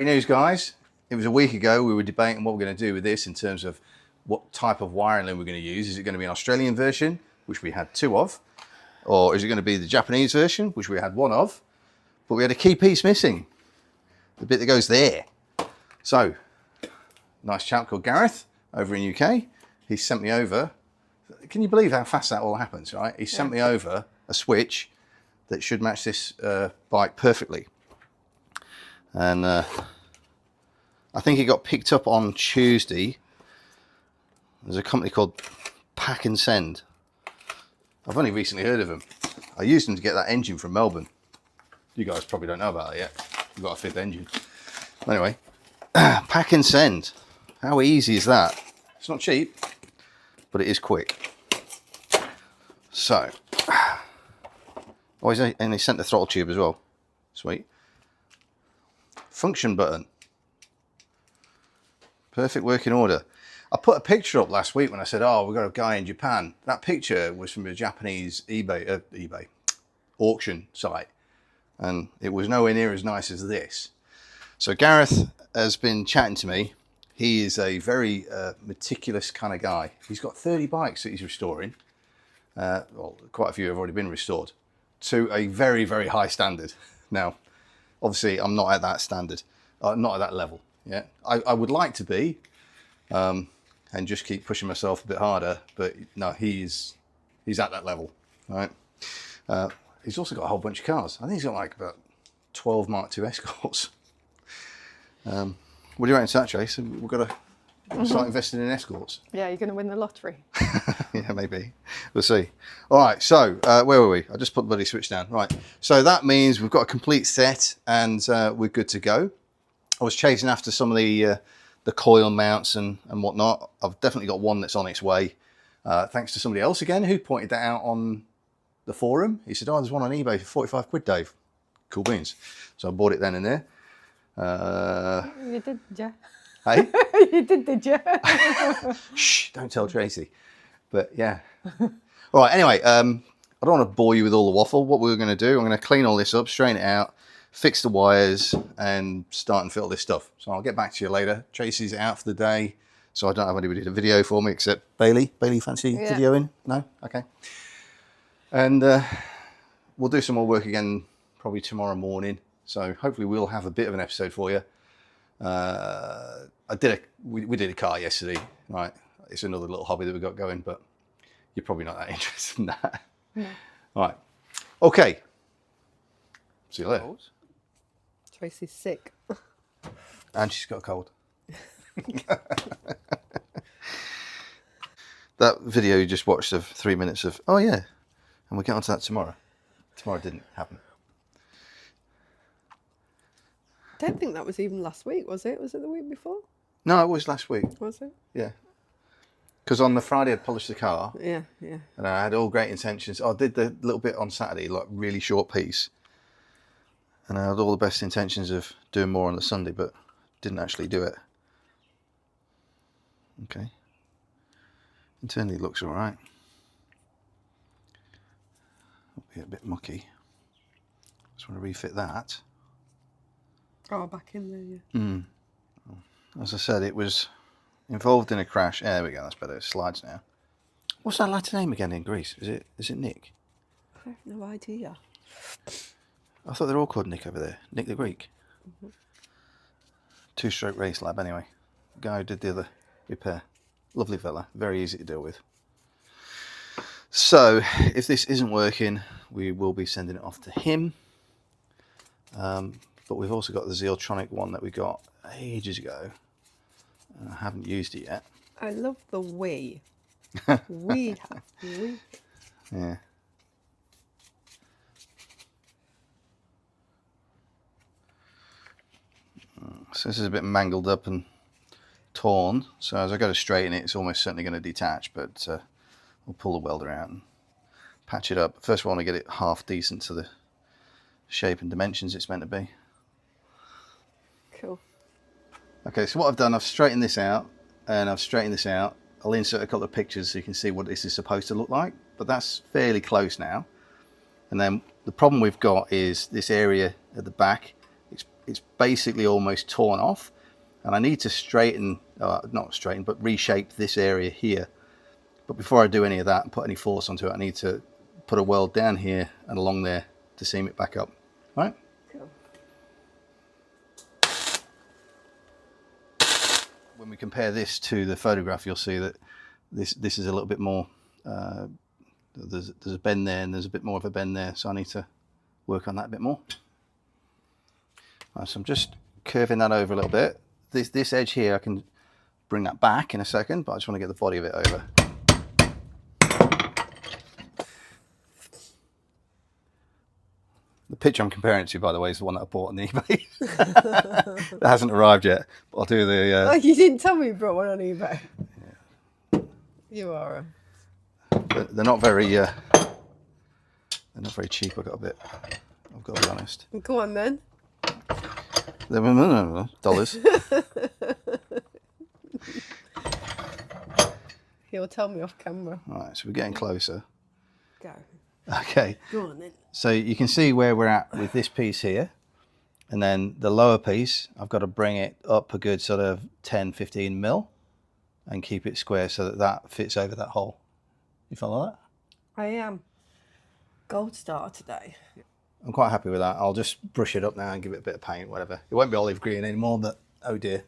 News, guys. It was a week ago we were debating what we're going to do with this in terms of what type of wiring loom we're going to use. Is it going to be an Australian version, which we had 2 of, or is it going to be the Japanese version, which we had 1 of, but we had a key piece missing, the bit that goes there. So, nice chap called Gareth over in UK, he sent me over, can you believe how fast that all happens, right? He sent me over a switch that should match this bike perfectly. And I think it got picked up on Tuesday. There's a company called Pack and Send. I've only recently heard of them. I used them to get that engine from Melbourne. You guys probably don't know about it yet. We've got a 5th engine. Anyway, Pack and Send. How easy is that? It's not cheap, but it is quick. So, and they sent the throttle tube as well. Sweet. Function button. Perfect working order. I put a picture up last week when I said, oh, we've got a guy in Japan. That picture was from a Japanese eBay auction site. And it was nowhere near as nice as this. So Gareth has been chatting to me. He is a very meticulous kind of guy. He's got 30 bikes that he's restoring. Well, quite a few have already been restored to a very, very high standard. Now, obviously, I'm not at that standard, not at that level. Yeah, I would like to be, and just keep pushing myself a bit harder. But no, he's at that level, right? He's also got a whole bunch of cars. I think he's got like about 12 Mark II Escorts. What do you reckon to that, Chase? We've got to start investing in Escorts. Yeah, you're going to win the lottery. Yeah, maybe. We'll see. All right, so where were we? I just put the bloody switch down. Right, so that means we've got a complete set and we're good to go. I was chasing after some of the coil mounts and whatnot. I've definitely got one that's on its way. Thanks to somebody else again who pointed that out on the forum. He said, oh, there's one on eBay for 45 quid, Dave. Cool beans. So I bought it then and there. You did, yeah. Hey? You did you? Shh, don't tell Tracy. But yeah. All right, anyway, I don't want to bore you with all the waffle. What we're going to do, I'm going to clean all this up, straighten it out, fix the wires, and start and fit all this stuff. So I'll get back to you later. Tracy's out for the day, so I don't have anybody to video for me except Bailey. Bailey, fancy videoing? No? Okay. And we'll do some more work again probably tomorrow morning. So hopefully we'll have a bit of an episode for you. We did a car yesterday, right? It's another little hobby that we've got going, but you're probably not that interested in that. No. All right. Okay. See you later. Tracy's sick. And she's got a cold. That video you just watched of 3 minutes of, oh yeah, and we'll get onto that tomorrow. Tomorrow didn't happen. I don't think that was even last week, was it? Was it the week before? No, it was last week. Was it? Yeah. Because on the Friday I'd polished the car. Yeah, yeah. And I had all great intentions. I did the little bit on Saturday, like really short piece. And I had all the best intentions of doing more on the Sunday, but didn't actually do it. Okay. Internally it looks all right. It'll be a bit mucky. Just want to refit that. Oh, back in there, yeah. As I said, it was involved in a crash. There we go, that's better. It slides now. What's that Latin name again in Greece? Is it Nick? I have no idea. I thought they're all called Nick over there. Nick the Greek. 2-stroke race lab anyway. The guy who did the other repair. Lovely fella. Very easy to deal with. So, if this isn't working, we will be sending it off to him. But we've also got the Zealtronic one that we got ages ago. I haven't used it yet. I love the we. We. Yeah. So this is a bit mangled up and torn. So as I go to straighten it, it's almost certainly going to detach, but we'll pull the welder out and patch it up. First, we want to get it half decent to the shape and dimensions it's meant to be. Cool. Okay, so what I've done, I've straightened this out and I've straightened this out. I'll insert a couple of pictures so you can see what this is supposed to look like, but that's fairly close now. And then the problem we've got is this area at the back, it's basically almost torn off, and I need to straighten, not straighten, but reshape this area here. But before I do any of that and put any force onto it, I need to put a weld down here and along there to seam it back up. All right? Cool. When we compare this to the photograph, you'll see that this is a little bit more, there's a bend there and there's a bit more of a bend there, so I need to work on that a bit more. So I'm just curving that over a little bit. This edge here, I can bring that back in a second, but I just want to get the body of it over. The picture I'm comparing it to, by the way, is the one that I bought on eBay. That hasn't arrived yet, but I'll do the... Oh, you didn't tell me you brought one on eBay. Yeah. You are They're not very... they're not very cheap, I've got to be honest. Go on then. Dollars. He'll tell me off camera. All right, so we're getting closer. Go. Okay. Go on then. So you can see where we're at with this piece here. And then the lower piece, I've got to bring it up a good sort of 10, 15 mil and keep it square so that that fits over that hole. You follow that? I am. Gold star today. I'm quite happy with that. I'll just brush it up now and give it a bit of paint, whatever. It won't be olive green anymore, but oh dear.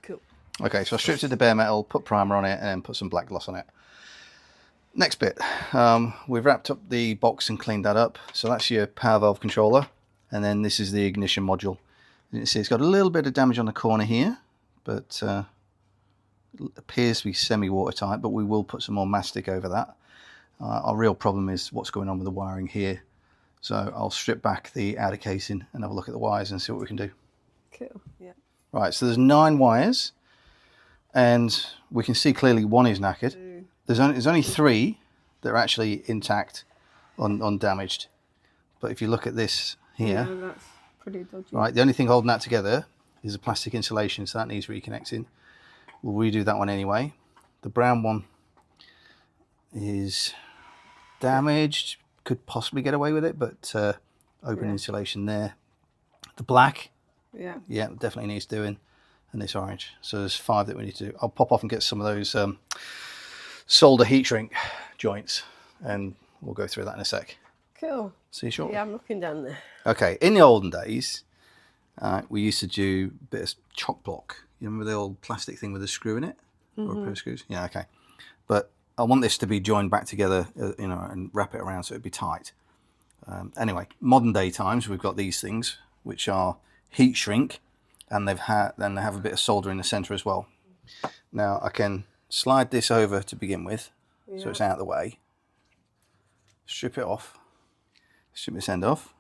Cool. Okay, so I stripped it to bare metal, put primer on it, and then put some black gloss on it. Next bit, we've wrapped up the box and cleaned that up. So that's your power valve controller, and then this is the ignition module. You can see it's got a little bit of damage on the corner here, but it appears to be semi-watertight, but we will put some more mastic over that. Our real problem is what's going on with the wiring here. So I'll strip back the outer casing and have a look at the wires and see what we can do. Cool, yeah. Right, so there's 9 wires, and we can see clearly one is knackered. There's only 3 that are actually intact, undamaged. But if you look at this here, Yeah, that's pretty dodgy. right, the only thing holding that together is a plastic insulation, so that needs reconnecting. We'll redo that one anyway. The brown one is damaged, could possibly get away with it, but open insulation there. The black, yeah, definitely needs doing, and this orange. So there's 5 that we need to do. I'll pop off and get some of those solder heat shrink joints, and we'll go through that in a sec. Cool. See you shortly. Yeah, I'm looking down there. Okay, in the olden days, we used to do a bit of chock block. You remember the old plastic thing with a screw in it? Or a pair of screws? Yeah, okay. But I want this to be joined back together, you know, and wrap it around so it'd be tight. Anyway, modern day times, we've got these things, which are heat shrink, and they have a bit of solder in the center as well. Now I can slide this over to begin with, so it's out of the way. Strip it off. Strip this end off.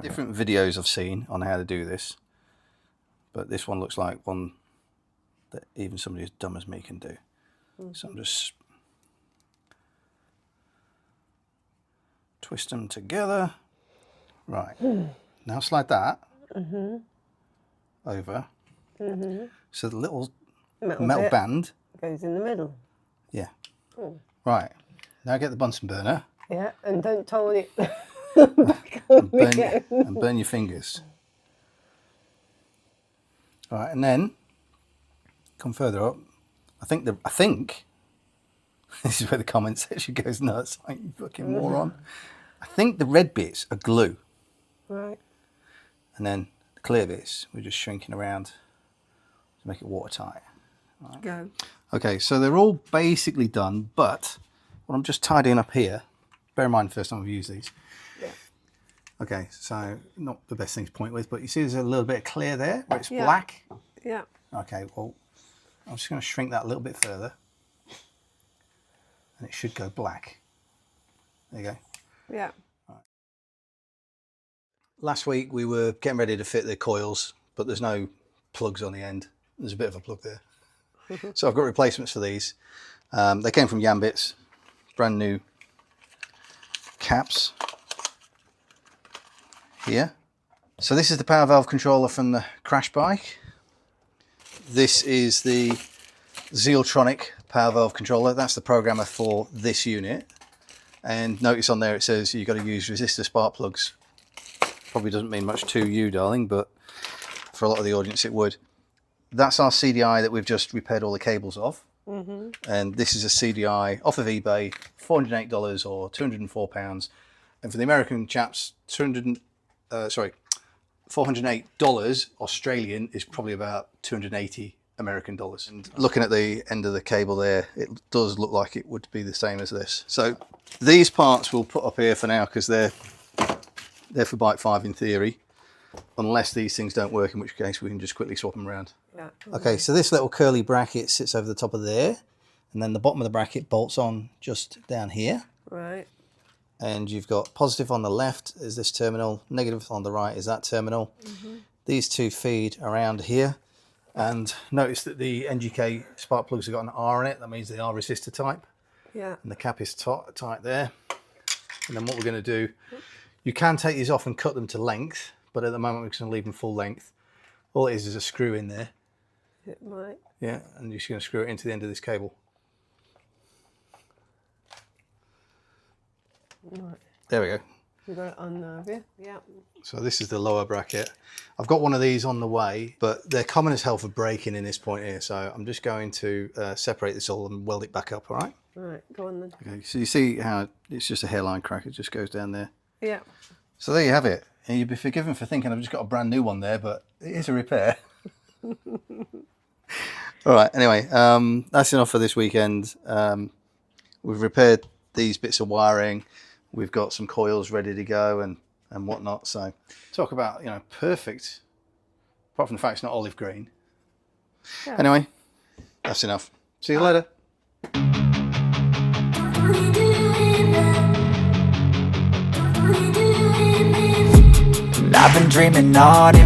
Different videos I've seen on how to do this, but this one looks like one that even somebody as dumb as me can do. So I'm just twist them together. Right. Now slide that over. So the little metal band goes in the middle. Yeah. Right. Now get the Bunsen burner. Yeah, and don't turn it and burn your fingers. All right, and then come further up. I think this is where the comment section goes nuts. Like, you fucking moron. I think the red bits are glue. Right. And then the clear bits, we're just shrinking around to make it watertight. Right. Go. Okay, so they're all basically done, but what I'm just tidying up here, bear in mind first time I've used these. Yeah. Okay, so not the best thing to point with, but you see there's a little bit of clear there where it's black. Yeah. Okay, well, I'm just going to shrink that a little bit further. And it should go black. There you go. Yeah. Right. Last week we were getting ready to fit the coils, but there's no plugs on the end. There's a bit of a plug there. So I've got replacements for these. They came from Yambits, brand new caps here. So this is the power valve controller from the crash bike. This is the Zealtronic power valve controller. That's the programmer for this unit. And notice on there it says you've got to use resistor spark plugs. Probably doesn't mean much to you, darling, but for a lot of the audience it would. That's our CDI that we've just repaired all the cables of. And this is a CDI off of eBay, $408 or £204. And for the American chaps, $408 Australian is probably about 280 American dollars. And looking at the end of the cable there, it does look like it would be the same as this. So these parts we'll put up here for now because they're for Bike 5 in theory, unless these things don't work, in which case we can just quickly swap them around. Yeah. Okay, so this little curly bracket sits over the top of there, and then the bottom of the bracket bolts on just down here. Right. And you've got positive on the left is this terminal, negative on the right is that terminal. These two feed around here, and notice that the NGK spark plugs have got an R in it. That means they are resistor type. Yeah. And the cap is tight there. And then what we're going to do, you can take these off and cut them to length, but at the moment we're just going to leave them full length. All it is a screw in there. It might. Yeah, and you're just going to screw it into the end of this cable. Right. There we go. You got it on there, have you? Yeah. So this is the lower bracket. I've got one of these on the way, but they're common as hell for breaking in this point here. So I'm just going to separate this all and weld it back up, all right? Right, go on then. Okay, so you see how it's just a hairline crack. It just goes down there. Yeah. So there you have it. And you'd be forgiven for thinking I've just got a brand new one there, but it is a repair. All right, anyway, that's enough for this weekend. We've repaired these bits of wiring. We've got some coils ready to go and whatnot. So talk about, you know, perfect, apart from the fact it's not olive green. Yeah. Anyway, that's enough. See you later. I've been dreaming on